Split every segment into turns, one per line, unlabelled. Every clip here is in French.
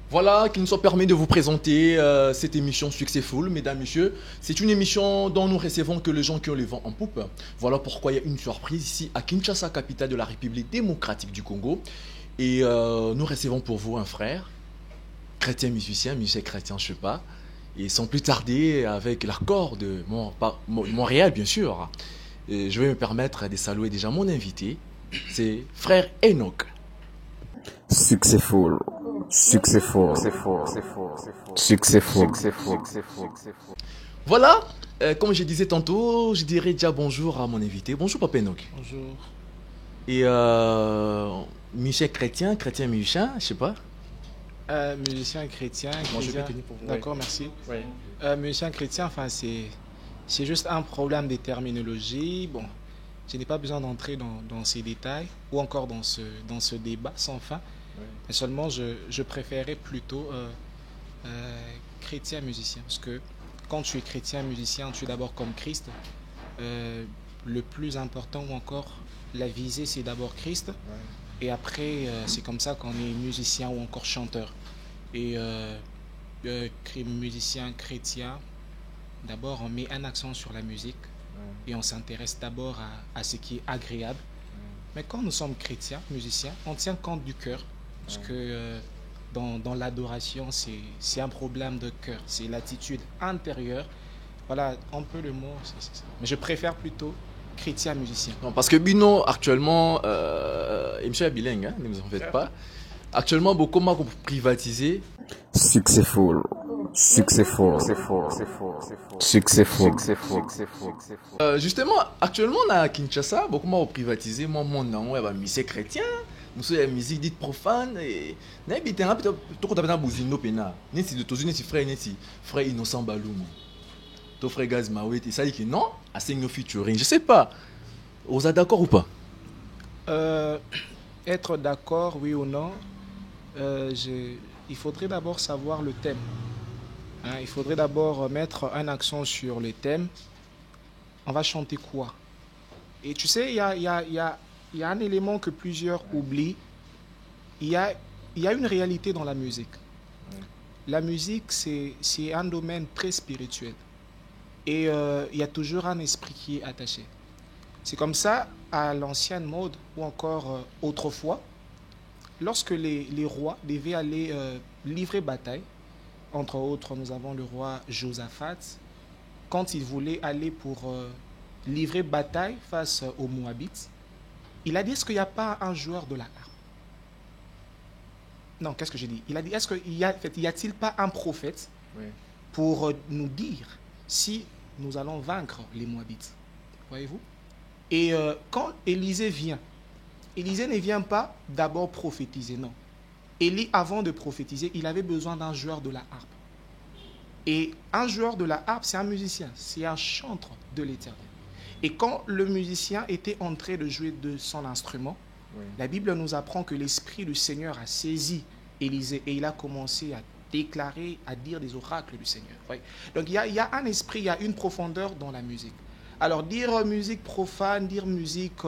Voilà, qu'il nous soit permis de vous présenter cette émission Successful, mesdames, messieurs. C'est une émission dont nous recevons que les gens qui ont le vent en poupe. Voilà pourquoi il y a une surprise ici à Kinshasa, capitale de la République démocratique du Congo. Et nous recevons pour vous un frère, chrétien musicien chrétien, je sais pas. Et sans plus tarder, avec l'accord de Montréal, bien sûr, je vais me permettre de saluer déjà mon invité. C'est frère Enoch.
Successful.
Voilà, comme je disais tantôt, je dirais déjà bonjour à mon invité. Bonjour Papa Enoch.
Bonjour.
Et musicien chrétien musicien, je sais pas.
Musicien chrétien.
Moi, je vais tenir pour vous.
D'accord, merci.
Ouais.
Musicien chrétien, enfin, c'est juste un problème de terminologie. Bon, je n'ai pas besoin d'entrer dans ces détails ou encore dans ce débat sans fin.
Ouais.
Mais seulement, je préférais plutôt chrétien musicien. Parce que quand tu es chrétien musicien, tu es d'abord comme Christ. Le plus important ou encore la visée, c'est d'abord Christ.
Ouais.
Et après, c'est comme ça qu'on est musicien ou encore chanteur. Et musicien chrétien, d'abord, on met un accent sur la musique. Et on s'intéresse d'abord à ce qui est agréable. Mais quand nous sommes chrétiens, musiciens, on tient compte du cœur. Parce que dans l'adoration, c'est un problème de cœur. C'est l'attitude intérieure. Voilà, un peu le mot, c'est ça. Mais je préfère plutôt chrétien musicien.
Non, parce que Bino, actuellement, et monsieur est bilingue, hein, ne vous en faites pas. Actuellement, beaucoup m'ont privatisé.
Successful.
Justement, actuellement, on a Kinshasa, beaucoup m'ont privatisé. Moi, mon nom, il y a musicien chrétien. Nous avons musique dite profane. Et n'habitez pas, tout le monde a bousino pena. N'est-ce de tous, n'est-ce frère innocent Baloum. Ton frère Gaz Mawet, et ça dit que non, à Seigneur featuring. Je sais pas. Vous êtes d'accord ou pas?
Être d'accord, oui ou non, il faudrait d'abord savoir le thème. Hein, il faudrait d'abord mettre un accent sur le thème. On va chanter quoi? Et tu sais, il y a un élément que plusieurs oublient. Il y a une réalité dans la musique. La musique, c'est un domaine très spirituel. Et il y a toujours un esprit qui est attaché. C'est comme ça, à l'ancienne mode, ou encore autrefois, lorsque les rois devaient aller livrer bataille, entre autres, nous avons le roi Josaphat, quand il voulait aller pour livrer bataille face aux Moabites, il a dit, est-ce qu'il n'y a pas un joueur de la harpe? Non, qu'est-ce que j'ai dit? Il a dit, est-ce qu'il y a-t-il pas un prophète pour nous dire si nous allons vaincre les Moabites? Voyez-vous? Et quand Élisée vient, Élisée ne vient pas d'abord prophétiser, non. Élie, avant de prophétiser, il avait besoin d'un joueur de la harpe. Et un joueur de la harpe, c'est un musicien, c'est un chantre de l'Éternel. Et quand le musicien était en train de jouer de son instrument, la Bible nous apprend que l'Esprit du Seigneur a saisi Élisée et il a commencé à déclarer, à dire des oracles du Seigneur. Donc il y a un esprit, il y a une profondeur dans la musique. Alors dire musique profane, dire musique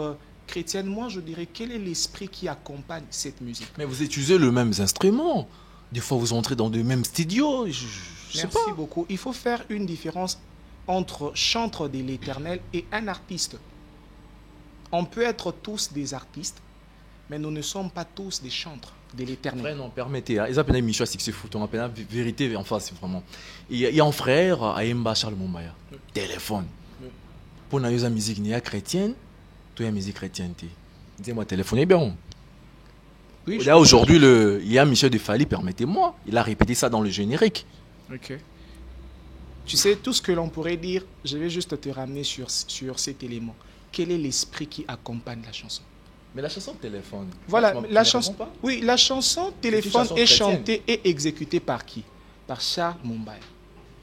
chrétienne, moi je dirais quel est l'esprit qui accompagne cette musique?
Mais vous utilisez le même instrument. Des fois vous entrez dans les mêmes studios.
Merci beaucoup. Il faut faire une différence entre chantre de l'Éternel et un artiste. On peut être tous des artistes, mais nous ne sommes pas tous des chantres de l'Éternel.
Frère, non, permettez. Ils appellent Michel Successful, on appelle vérité en face, vraiment. Il y a un frère, Aïmba Charles Mombaya, téléphone. Pour la musique chrétienne, toi la musique chrétienne. Dis-moi, téléphonez bien.
Oui,
là, aujourd'hui, il y a Michel de Fali, permettez-moi. Il a répété ça dans le générique.
Ok. Tu sais, tout ce que l'on pourrait dire, je vais juste te ramener sur cet élément. Quel est l'esprit qui accompagne la chanson?
Mais la chanson téléphone.
Voilà, la chanson. Oui, la chanson téléphone est chantée et exécutée par qui? Par Charles Mombaya.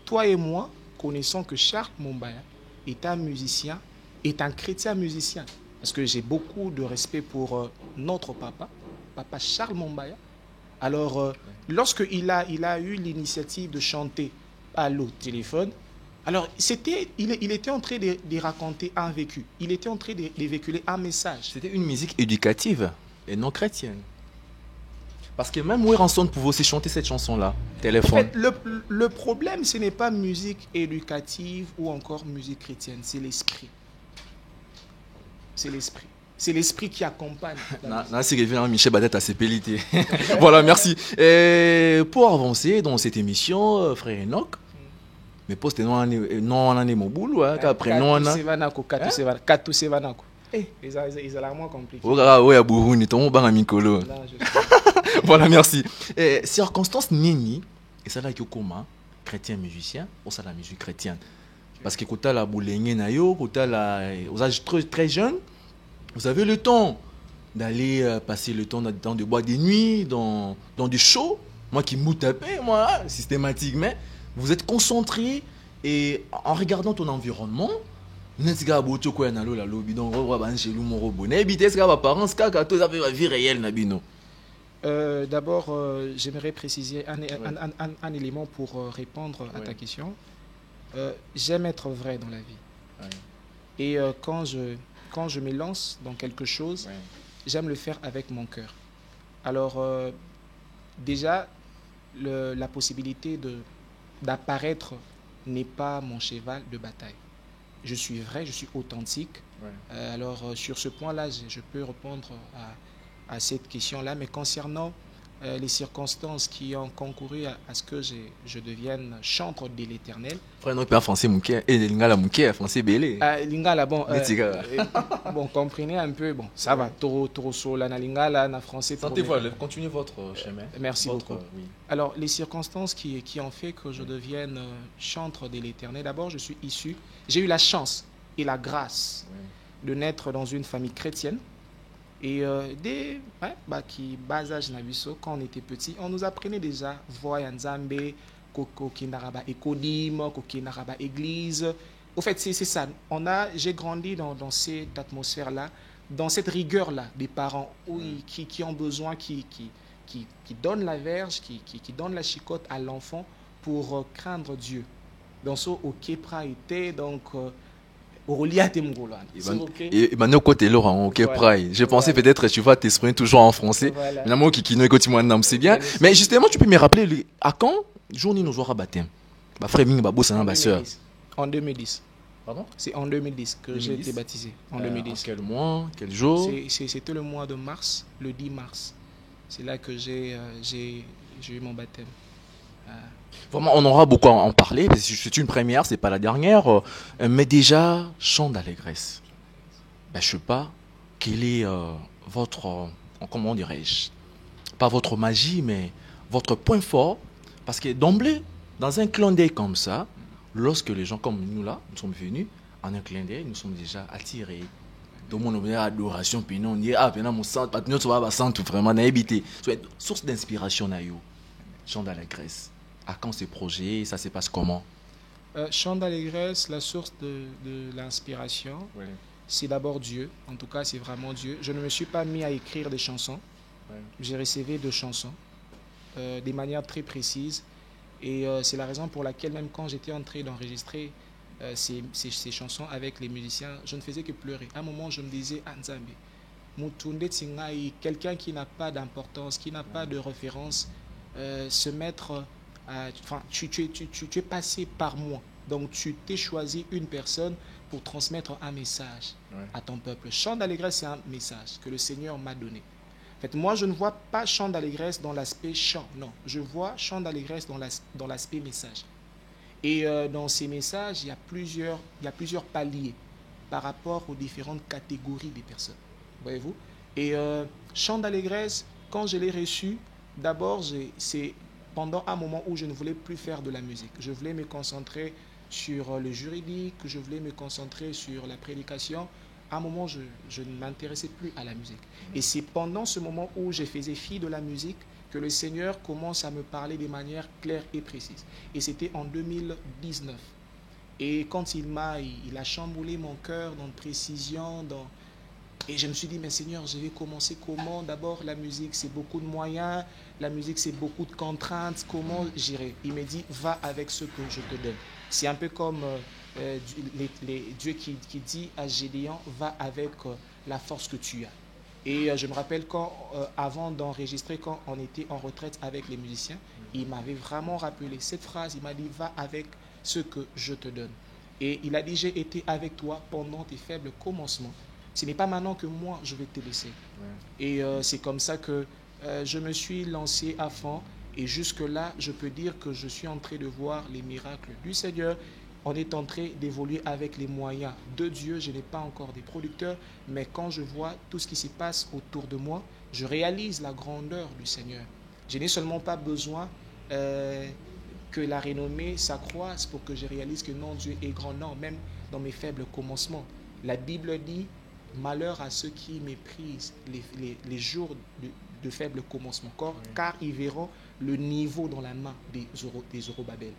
Toi et moi connaissons que Charles Mombaya est un musicien, est un chrétien musicien. Parce que j'ai beaucoup de respect pour notre papa Charles Mombaya. Alors, lorsqu'il a eu l'initiative de chanter à l'eau téléphone, alors il était en train de raconter un vécu. Il était en train de véhiculer un message.
C'était une musique éducative. et non chrétienne. Parce que même Weranson pouvait aussi chanter cette chanson-là,
En
Téléphone.
fait, le problème, ce n'est pas musique éducative ou encore musique chrétienne, c'est l'esprit. C'est l'esprit. C'est l'esprit qui accompagne. la musique.
Nancy revient Michel Badet à ses pellités. Voilà, merci. Et pour avancer dans cette émission, frère Enoch, mais poste non on a mon boulot, après non on a.
Katou Sevanako. Ils ont moins compliqué.
Ouais, à Burundi, ton bang à Mikolo.
Là, je
Voilà, merci. Circonstance nini, et ça là qui est comment, chrétien musicien, ou ça la musique chrétienne. Parce que quand tu as la boulengue nayo, quand tu as la, aux âges très jeunes, vous avez le temps d'aller passer le temps dans des boîtes de nuit, dans des shows. Moi qui mou tapé, moi, systématiquement, vous êtes concentré et en regardant ton environnement, n'es-ce boto quoi na la lobby donc on va chez nous mon robot. N'habitez ce que parents ce que tout ça fait la vie réelle nabino.
D'abord, j'aimerais préciser un élément pour répondre à ta question. J'aime être vrai dans la vie.
Ouais.
Et quand je me lance dans quelque chose, j'aime le faire avec mon cœur. Alors, déjà, la possibilité d'apparaître n'est pas mon cheval de bataille. Je suis vrai, je suis authentique.
Ouais.
Alors, sur ce point-là, je peux répondre à cette question-là. Mais concernant les circonstances qui ont concouru à ce que je devienne chantre de l'Éternel.
Frère notre père français mouké et lingala mouké français belé.
Lingala bon comprenez un peu bon ça va trop sur la lingala na français.
Sentez-vous, continuez votre chemin.
Merci beaucoup.
Oui.
Alors les circonstances qui ont fait que je devienne chantre de l'Éternel. D'abord je suis issu, j'ai eu la chance et la grâce de naître dans une famille chrétienne. Et dès qui bas âge nabiso, quand on était petit, on nous apprenait déjà voix Nzambe, koko kinaraba ekodim, koko kinaraba église. Au fait, c'est ça. J'ai grandi dans cette atmosphère-là, dans cette rigueur-là des parents qui ont besoin, qui donnent la verge, qui donnent la chicotte à l'enfant pour craindre Dieu. Donc, ça, au Kepra était donc.
Et maintenant, côté Laurent, ok, Pride. J'ai pensé peut-être tu vas t'exprimer toujours en français. Finalement, c'est bien. Mais justement, tu peux me rappeler à quand journée nous aura baptême. Bah frère Ming Babo, c'est ma sœur.
En 2010.
Pardon?
C'est en 2010 que j'ai été baptisé. En 2010.
Quel mois, quel jour?
C'était le mois de mars, le 10 mars. C'est là que j'ai eu mon baptême.
Vraiment, on aura beaucoup à en parler, parce que c'est une première, c'est pas la dernière. Mais déjà, chant d'allégresse. Ben, je sais pas, quel est votre, comment dirais-je, pas votre magie, mais votre point fort. Parce que d'emblée, dans un clin d'œil comme ça, lorsque les gens comme nous là, nous sommes venus, en un clin d'œil, nous sommes déjà attirés. Tout le monde a adoration, puis nous on dit, ah, maintenant mon sang, nous va tout vraiment, on a habité. Source d'inspiration, chant d'allégresse. À quand ces projets, ça se passe comment?
Chant d'allégresse, la source de l'inspiration, c'est d'abord Dieu. En tout cas, c'est vraiment Dieu. Je ne me suis pas mis à écrire des chansons. J'ai recevé de chansons, de manière très précise. Et c'est la raison pour laquelle, même quand j'étais en train d'enregistrer ces chansons avec les musiciens, je ne faisais que pleurer. À un moment, je me disais, Nzambe, Mutunde Tsingai, quelqu'un qui n'a pas d'importance, qui n'a pas de référence, se mettre... Enfin, tu es passé par moi. Donc, tu t'es choisi une personne pour transmettre un message à ton peuple. Chant d'allégresse, c'est un message que le Seigneur m'a donné. En fait, moi, je ne vois pas chant d'allégresse dans l'aspect chant. Non, je vois chant d'allégresse dans l'aspect message. Et dans ces messages, il y a plusieurs paliers par rapport aux différentes catégories des personnes. Voyez-vous? Et chant d'allégresse, quand je l'ai reçu, d'abord, c'est pendant un moment où je ne voulais plus faire de la musique. Je voulais me concentrer sur le juridique, je voulais me concentrer sur la prédication. À un moment, je ne m'intéressais plus à la musique. Et c'est pendant ce moment où je faisais fi de la musique que le Seigneur commence à me parler de manière claire et précise. Et c'était en 2019. Et quand il a chamboulé mon cœur dans précision, et je me suis dit, mais Seigneur, je vais commencer comment? D'abord, la musique, c'est beaucoup de moyens. La musique, c'est beaucoup de contraintes. Comment j'irai? Il me dit, va avec ce que je te donne. C'est un peu comme Dieu qui dit à Gédéon, va avec la force que tu as. Et je me rappelle avant d'enregistrer, quand on était en retraite avec les musiciens, il m'avait vraiment rappelé cette phrase. Il m'a dit, va avec ce que je te donne. Et il a dit, j'ai été avec toi pendant tes faibles commencements. Ce n'est pas maintenant que moi, je vais te laisser. Ouais. Et c'est comme ça que je me suis lancé à fond. Et jusque-là, je peux dire que je suis en train de voir les miracles du Seigneur. On est en train d'évoluer avec les moyens de Dieu. Je n'ai pas encore des producteurs, mais quand je vois tout ce qui se passe autour de moi, je réalise la grandeur du Seigneur. Je n'ai seulement pas besoin que la renommée s'accroisse pour que je réalise que non, Dieu est grand. Non, même dans mes faibles commencements. La Bible dit, malheur à ceux qui méprisent les jours de faible commencement, car ils verront le niveau dans la main des Zorobabel.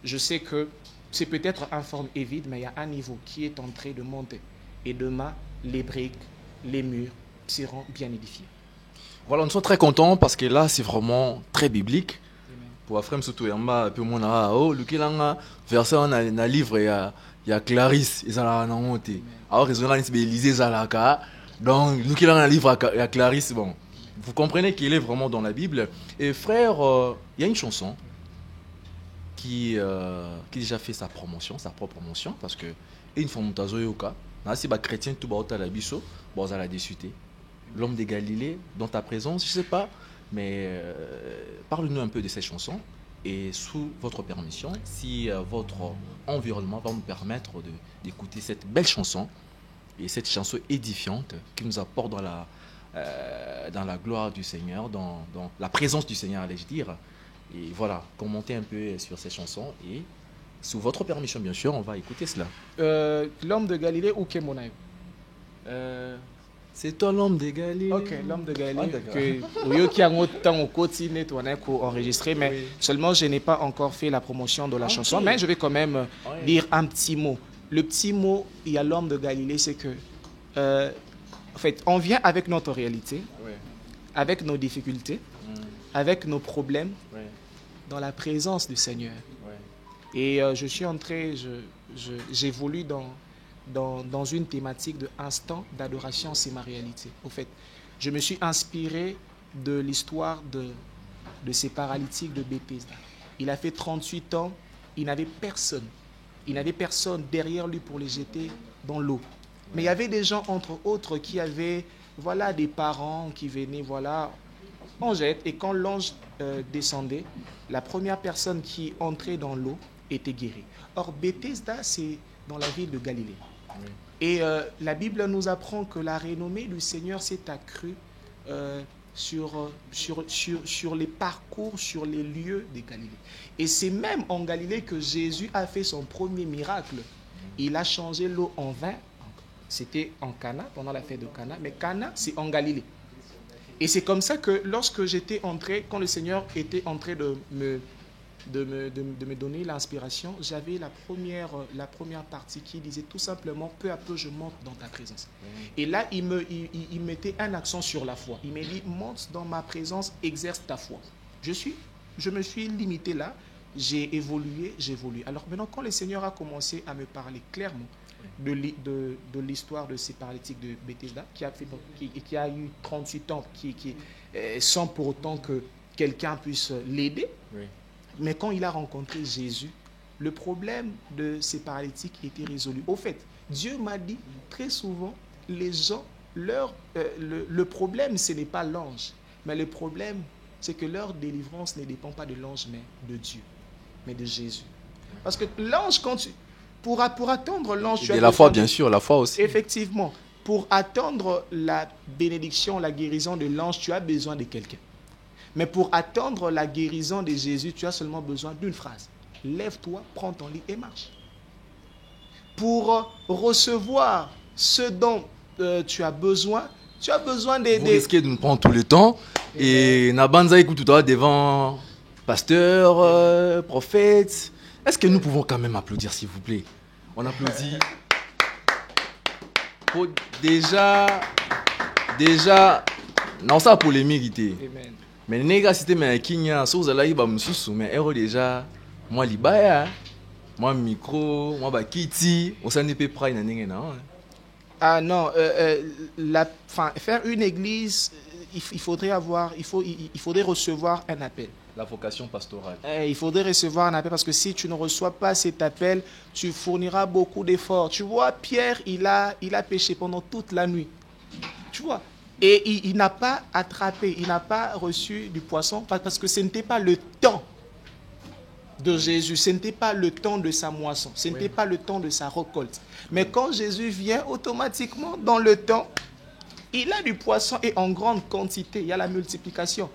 Je sais que c'est peut-être en forme et vide, mais il y a un niveau qui est en train de monter. Et demain, les briques, les murs seront bien édifiés.
Voilà, nous sommes très contents parce que là, c'est vraiment très biblique. Pour Afrem surtout, il y a un peu mon verset dans le livre, il y a Clarisse, ils ont la monté. Alors, ils ont la Élysée Zalaka. Donc, nous qui avons un livre à Clarisse, bon, vous comprenez qu'il est vraiment dans la Bible. Et frère, il y a une chanson qui déjà fait sa propre promotion, parce que une fois montazo yoka, si les chrétiens tout bas la biso, bon ça la discuter. L'homme de Galilée, dans ta présence, je sais pas, mais parle-nous un peu de cette chanson et sous votre permission, si votre environnement va nous permettre d'écouter cette belle chanson et cette chanson édifiante qui nous apporte dans la gloire du Seigneur, dans la présence du Seigneur, allais-je dire. Et voilà, commenter un peu sur ces chansons et sous votre permission, bien sûr, on va écouter cela.
L'homme de Galilée ou Kemonaï
C'est toi l'homme de Galilée.
Ok, l'homme de Galilée. Qui a autant au quotidien enregistré, mais oui. Seulement je n'ai pas encore fait la promotion de la chanson, mais je vais quand même dire un petit mot. Le petit mot, il y a l'homme de Galilée, c'est que, en fait, on vient avec notre réalité, avec nos difficultés, avec nos problèmes, dans la présence du Seigneur. Et je suis entré, j'évolue dans une thématique de instant d'adoration, c'est ma réalité. Au fait, je me suis inspiré de l'histoire de ces paralytiques de Bethesda. Il a fait 38 ans, il n'avait personne. Il n'avait personne derrière lui pour les jeter dans l'eau. Mais il y avait des gens, entre autres, qui avaient des parents qui venaient, on jette. Et quand l'ange descendait, la première personne qui entrait dans l'eau était guérie. Or, Bethesda, c'est dans la ville de Galilée. Oui. Et la Bible nous apprend que la renommée du Seigneur s'est accrue sur les parcours, sur les lieux de Galilée. Et c'est même en Galilée que Jésus a fait son premier miracle. Il a changé l'eau en vin. C'était en Cana, pendant la fête de Cana. Mais Cana, c'est en Galilée. Et c'est comme ça que lorsque j'étais entré, quand le Seigneur était en train de me donner l'inspiration, j'avais la première partie qui disait tout simplement, peu à peu je monte dans ta présence. Et là, il mettait un accent sur la foi. Il m'a dit, monte dans ma présence, exerce ta foi. Je me suis limité là, j'ai évolué. Alors maintenant, quand le Seigneur a commencé à me parler clairement de l'histoire de ces paralytiques de Bethesda, qui a eu 38 ans, sans pour autant que quelqu'un puisse l'aider. Oui. Mais quand il a rencontré Jésus, le problème de ces paralytiques était résolu. Au fait, Dieu m'a dit très souvent, les gens, le problème, ce n'est pas l'ange. Mais le problème, c'est que leur délivrance ne dépend pas de l'ange, mais de Dieu, mais de Jésus. Parce que l'ange, pour attendre l'ange...
Et la foi, bien sûr, la foi aussi.
Effectivement. Pour attendre la bénédiction, la guérison de l'ange, tu as besoin de quelqu'un. Mais pour attendre la guérison de Jésus, tu as seulement besoin d'une phrase. Lève-toi, prends ton lit et marche. Pour recevoir ce dont tu as besoin de...
Vous risquez de nous prendre tout le temps. Et Nabanza écoute tout devant pasteur, prophète. Est-ce que nous pouvons quand même applaudir, s'il vous plaît? On applaudit. Pour déjà, non, ça polémique. Amen. Mais les gars, c'était mes Kenya, si vous allez y mais déjà, moi, libaya, moi, micro, moi, kitty, on s'en est pas prêt,
Ah non, faire une église, il faudrait il faudrait recevoir un appel.
La vocation pastorale.
Il faudrait recevoir un appel parce que si tu ne reçois pas cet appel, tu fourniras beaucoup d'efforts. Tu vois, Pierre, il a péché pendant toute la nuit. Tu vois. Et il n'a pas attrapé, il n'a pas reçu du poisson parce que ce n'était pas le temps de Jésus, ce n'était pas le temps de sa moisson, ce n'était pas le temps de sa récolte. Mais quand Jésus vient, automatiquement, dans le temps, il a du poisson et en grande quantité, il y a la multiplication.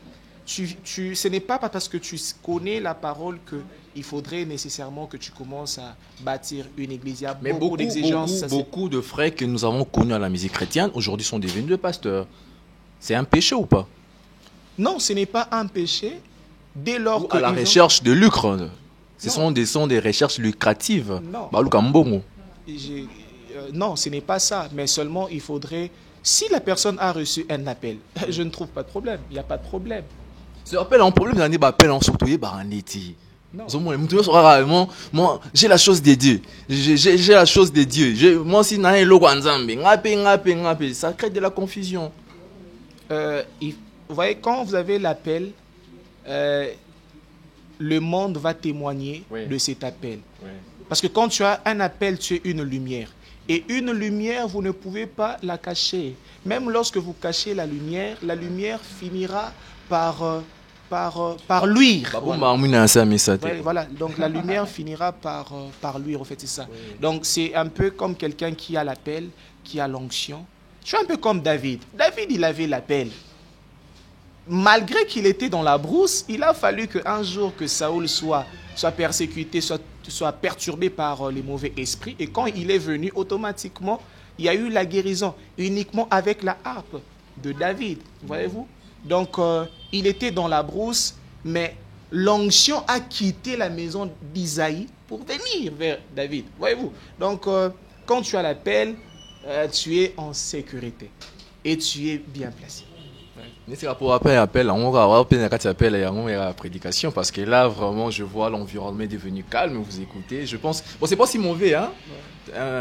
Ce n'est pas parce que tu connais la parole qu'il faudrait nécessairement que tu commences à bâtir une église. Il y a beaucoup d'exigences.
Beaucoup de frères que nous avons connus à la musique chrétienne, aujourd'hui sont devenus des pasteurs. C'est un péché ou pas?
Non, ce n'est pas un péché. Dès lors que
à la recherche de lucre. Ce sont des recherches lucratives.
Non. Non, ce n'est pas ça. Mais seulement, il faudrait... Si la personne a reçu un appel, je ne trouve pas de problème. Il n'y a pas de problème.
Ce appel en problème, il y a appel en surtout, moi, j'ai la chose de Dieu. J'ai la chose de Dieu. Moi, si n'a ça crée de la confusion.
Vous voyez, quand vous avez l'appel, le monde va témoigner de cet appel. Oui. Parce que quand tu as un appel, tu es une lumière. Et une lumière, vous ne pouvez pas la cacher. Même lorsque vous cachez la lumière finira par luire. Voilà. Donc la lumière finira par luire, en fait, c'est ça. Oui. Donc c'est un peu comme quelqu'un qui a l'appel, qui a l'onction. Je suis un peu comme David. David, il avait l'appel. Malgré qu'il était dans la brousse, il a fallu qu'un jour que Saoul soit persécuté, soit perturbé par les mauvais esprits. Et quand il est venu, automatiquement, il y a eu la guérison, uniquement avec la harpe de David. Voyez-vous? Donc, il était dans la brousse, mais l'onction a quitté la maison d'Isaïe pour venir vers David. Voyez-vous? Donc, quand tu as l'appel, tu es en sécurité et tu es bien placé.
C'est pour appel, on va avoir la prédication parce que là vraiment je vois l'environnement devenu calme, vous écoutez, je pense, bon c'est pas si mauvais hein.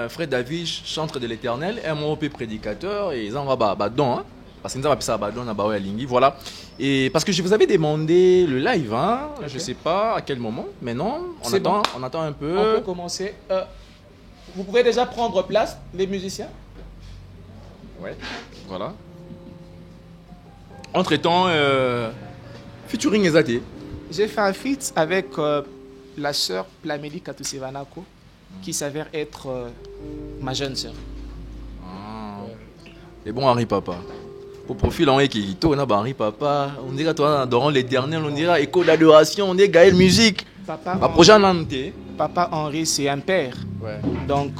Frère David, chantre de l'Éternel, un MOP prédicateur et ils en va badon hein. Parce que nous avons appelé ça badon à Baoyalingi, voilà. Et parce que je vous avais demandé le live hein, okay. Je sais pas à quel moment, mais non, on attend un peu.
On peut commencer. Vous pouvez déjà prendre place, les musiciens.
Ouais, voilà. Entre-temps, featuring Ezate.
J'ai fait un feat avec la sœur Plameli Katusevanako, qui s'avère être ma jeune sœur.
Ah. Et bon, Henri Papa. Pour profil, on est qui tourne à Henri Papa. On dirait toi, dans l'Éternel, on dirait écho d'adoration, on est Gaël Musique.
Papa Henri, c'est un père. Ouais. Donc,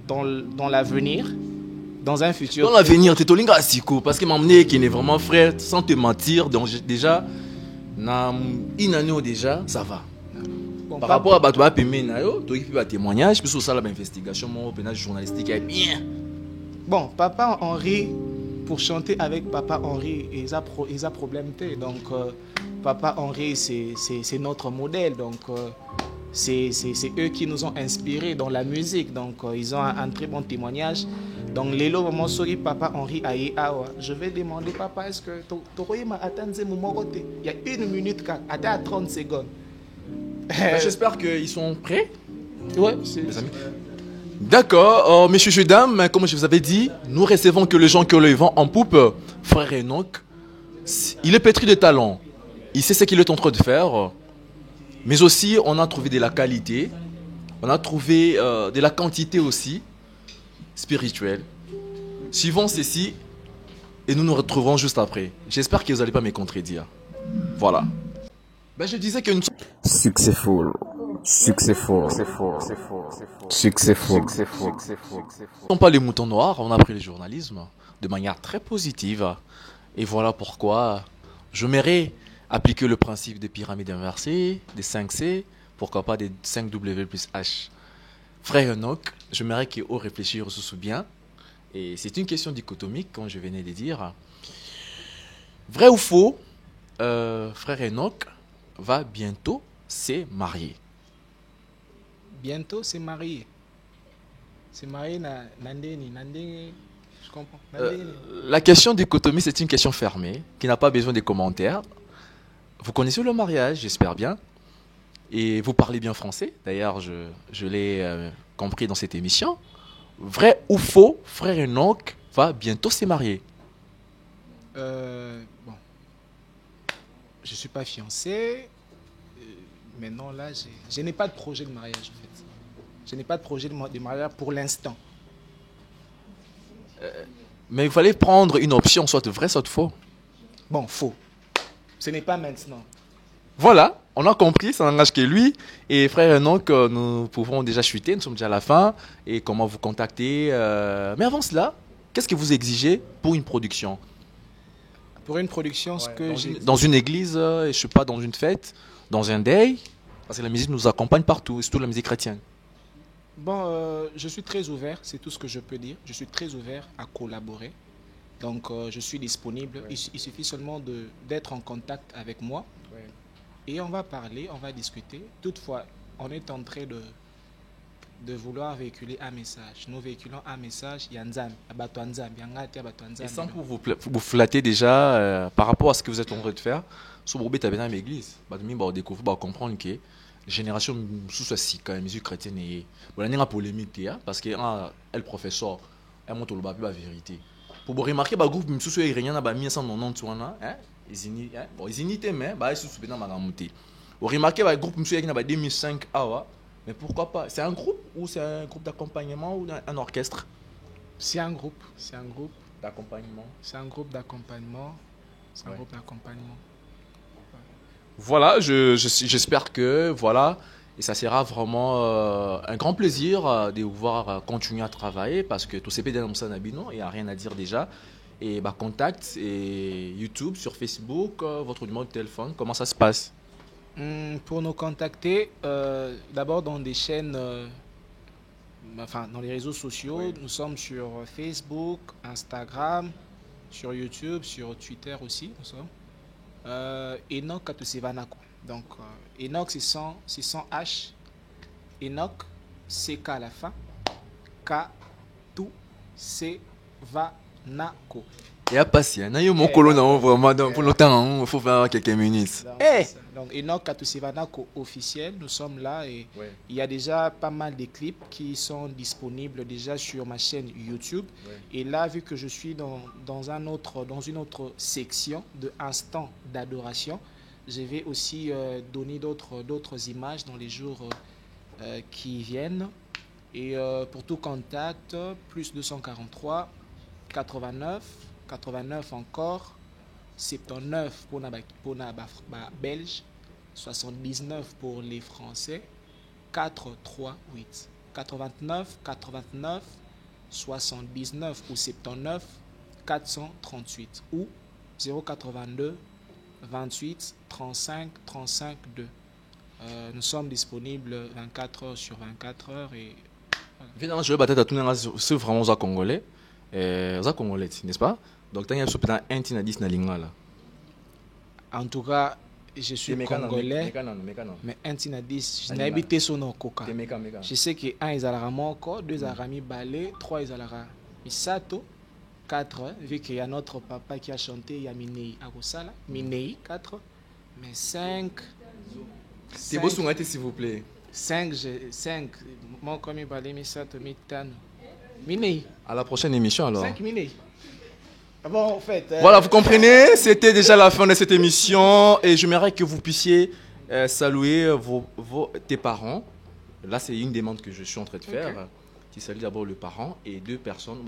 dans l'avenir, dans un futur.
Dans l'avenir, tu es tolinga asiko parce que m'amener qui est vraiment frère sans te mentir, donc déjà na inano déjà ça va. Bon, par rapport à Batouba Pemena yo, toi qui fais témoignage, puis sur ça la investigation mon pénage journalistique est bien.
Bon, Papa Henri pour chanter avec Papa Henri, ils a problème donc Papa Henri c'est notre modèle donc c'est eux qui nous ont inspirés dans la musique. Donc, ils ont un très bon témoignage. Donc, Lélo, maman, sorry, Papa Henri Aye Awa. Je vais demander, Papa, est-ce que tu m'a attendu mon côté? Il y a 1 minute, à 30 secondes.
J'espère qu'ils sont prêts.
Oui,
les amis. D'accord, messieurs et dames, comme je vous avais dit, nous recevons que les gens qui ont le vent en poupe. Frère Enoch, il est pétri de talent. Il sait ce qu'il est en train de faire. Mais aussi, on a trouvé de la qualité, on a trouvé de la quantité aussi, spirituelle. Suivons ceci et nous nous retrouverons juste après. J'espère que vous n'allez pas me contredire. Voilà. Ben, je disais que nous sommes...
Successful.
Nous ne sommes pas les moutons noirs, on a pris le journalisme de manière très positive. Et voilà pourquoi je m'aimerais appliquer le principe des pyramides inversées, des 5C, pourquoi pas des 5W plus H. Frère Enoch, j'aimerais qu'il faut réfléchir sur ce bien. Et c'est une question dichotomique, comme je venais de dire. Vrai ou faux, frère Enoch va bientôt se marier.
Bientôt se marier. C'est marié Nandeni. Nandeni. Je comprends. Nandeni.
La question dichotomie, c'est une question fermée, qui n'a pas besoin de commentaires. Vous connaissez le mariage, j'espère bien. Et vous parlez bien français. D'ailleurs, je l'ai compris dans cette émission. Vrai ou faux, frère Enoch va bientôt se marier.
Bon. Je ne suis pas fiancé. Maintenant, là, je n'ai pas de projet de mariage, en fait. Je n'ai pas de projet de mariage pour l'instant.
Mais il fallait prendre une option, soit vrai, soit faux.
Bon, faux. Ce n'est pas maintenant.
Voilà, on a compris, ça n'engage que lui. Et frère Enoch, nous pouvons déjà chuter, nous sommes déjà à la fin. Et comment vous contacter. Mais avant cela, qu'est-ce que vous exigez pour une production?
Pour une production, ce que j'ai...
Dans une église, je ne sais pas, dans une fête, dans un day, parce que la musique nous accompagne partout, surtout la musique chrétienne.
Bon, je suis très ouvert, c'est tout ce que je peux dire. Je suis très ouvert à collaborer. Donc, je suis disponible. Ouais. Il suffit seulement d'être en contact avec moi. Ouais. Et on va parler, on va discuter. Toutefois, on est en train de vouloir véhiculer un message. Nous véhiculons un message.
Et sans pour vous flatter déjà par rapport à ce que vous êtes en train de faire, sur le dans l'église, vous découvrir, comprendre que la génération sous si quand même musique chrétienne est une polémique parce que elle professeur elle montre la vérité. Pour vous remarquer le groupe sous iranien na 1990 hein ils inité mais ba sous bena magamuté. Vous remarquez le groupe sous na 2005 awa. Mais pourquoi pas? C'est un groupe ou c'est un groupe d'accompagnement ou un orchestre?
C'est un groupe. C'est un groupe
d'accompagnement.
C'est un groupe d'accompagnement. C'est un groupe d'accompagnement.
Voilà, j'espère que voilà, et ça sera vraiment un grand plaisir de vous voir continuer à travailler parce que tout CP dans ça il n'y a rien à dire déjà. Et bah contact et YouTube, sur Facebook, votre numéro de téléphone, comment ça se passe?
Pour nous contacter, d'abord dans des chaînes, dans les réseaux sociaux, oui. Nous sommes sur Facebook, Instagram, sur YouTube, sur Twitter aussi, nous sommes. Enoch Katusevanako. Donc, Enoch c'est sans H. Enoch, CK à la fin. Katusevanako.
Il y a patient. Il y a mon colon vraiment pour longtemps. Il faut faire quelques minutes.
Donc, Enoch Katusevanako officiel, nous sommes là et ouais. Il y a déjà pas mal de clips qui sont disponibles déjà sur ma chaîne YouTube. Ouais. Et là, vu que je suis dans une autre section de instant d'adoration, je vais aussi donner d'autres images dans les jours qui viennent. Et pour tout contact, plus 243 89 encore 79 pour les Belges, 79 pour les Français, 438 89 79 ou 79 438 ou 082 28 35 2. Nous sommes disponibles 24 heures sur 24 heures et
évidemment je vais battre à tout le monde, c'est vraiment aux Congolais, n'est-ce pas? Donc, tu as un tina 10 na lingala.
En tout cas, je suis congolais, mais un tina 10, je n'ai habité sur nos coca. Je sais que 1 ils alara moko, 2 arami balé, 3 ils alara misato, 4 vu qu'il y a notre papa qui a chanté, il y a Minei Agosala, Minei 4, mais 5.
C'est beau souhaiter s'il vous plaît.
5, mon commis balé misato mitano. Minei.
À la prochaine émission alors.
5 Minei. Bon, en fait,
voilà, vous comprenez, c'était déjà la fin de cette émission et j'aimerais que vous puissiez saluer tes parents. Là, c'est une demande que je suis en train de faire. Okay. Tu salues d'abord le parent et 2 personnes,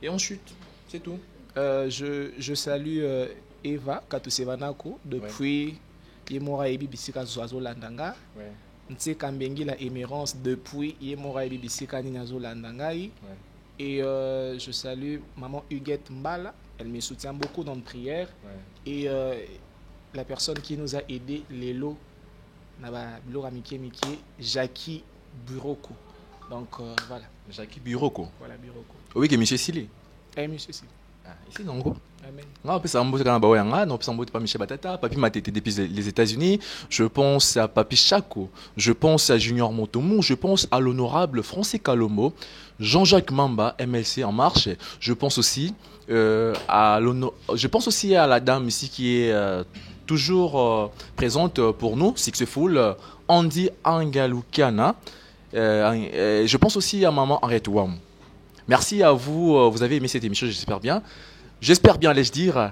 et ensuite, c'est tout.
Je salue Eva Katusevanako depuis Yemora Ebi Bisika Zoazo Landanga. Nse Kambengi la Émérance depuis Yemora Ebi Bisika Ninazo Landangai. Et je salue maman Huguette Mbala, elle me soutient beaucoup dans les prières. Ouais. Et la personne qui nous a aidé, Lélo, Jackie Buroko. Donc voilà.
Jackie Buroko.
Voilà, Buroko.
Oui, que monsieur Sili.
Monsieur Sili.
Ici, non, gros.
Amen.
Non, puis ça mbote kana baoyanga, non, puis ça mbote pas Michel Batata, Papi Matete depuis les États-Unis. Je pense à Papi Chaco, je pense à Junior Motomou, je pense à l'honorable Francis Kalomo, Jean-Jacques Mamba, MLC En Marche. Je pense aussi je pense aussi à la dame ici qui est toujours présente pour nous, Sixful, Andy Angalukiana. Je pense aussi à maman Henriette Wam. Merci à vous, vous avez aimé cette émission, j'espère bien. J'espère bien, allais-je dire.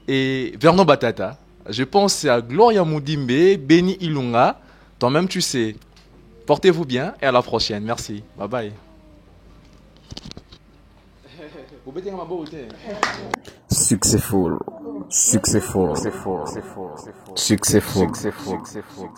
Et Vernon Batata. Je pense à Gloria Moudimbe, Benny Ilunga. Toi-même, tu sais. Portez-vous bien et à la prochaine. Merci. Bye bye.
Successful. Successful. Successful. Successful.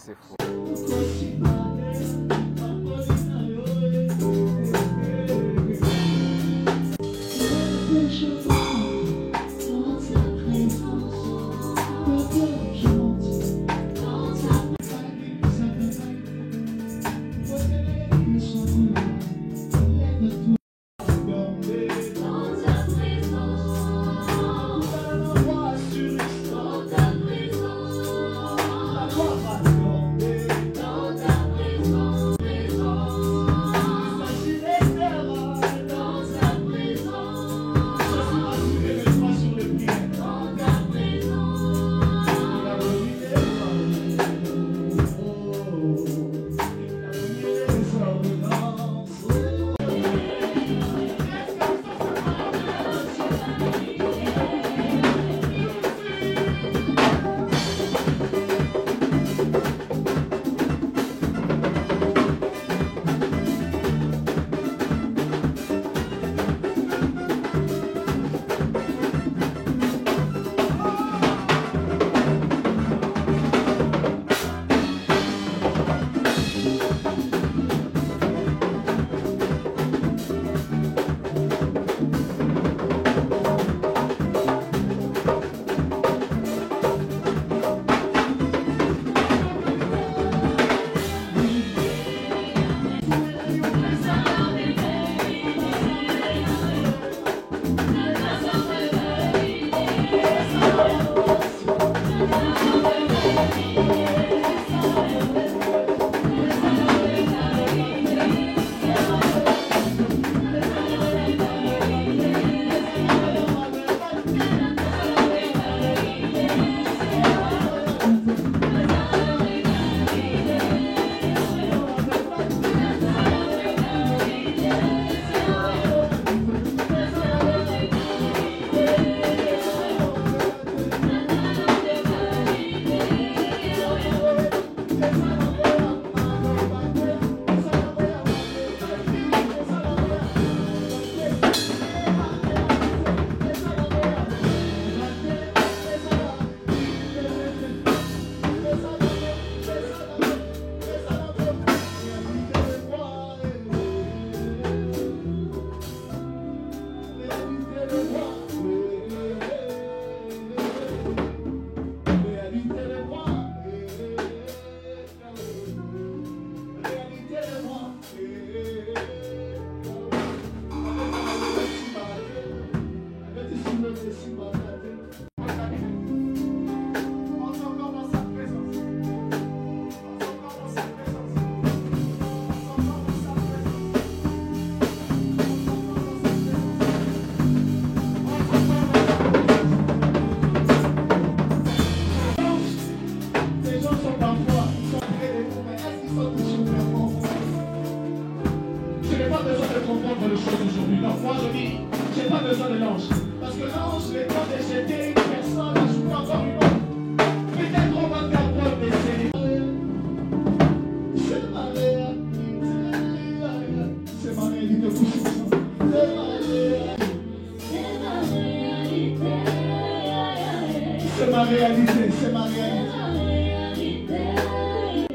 C'est ma réalité, c'est ma réalité.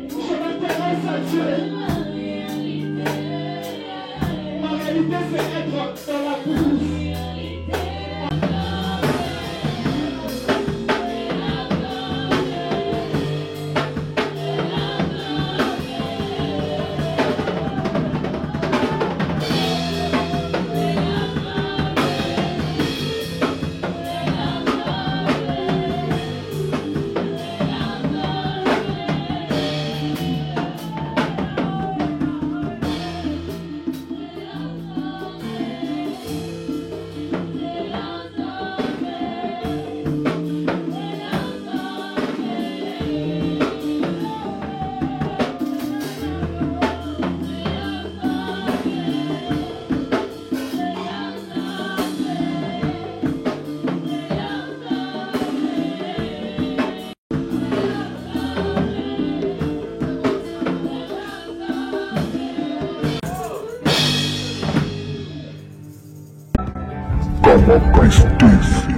Je m'intéresse à Dieu. Ma réalité, c'est être dans la boue.
Uma PlayStation.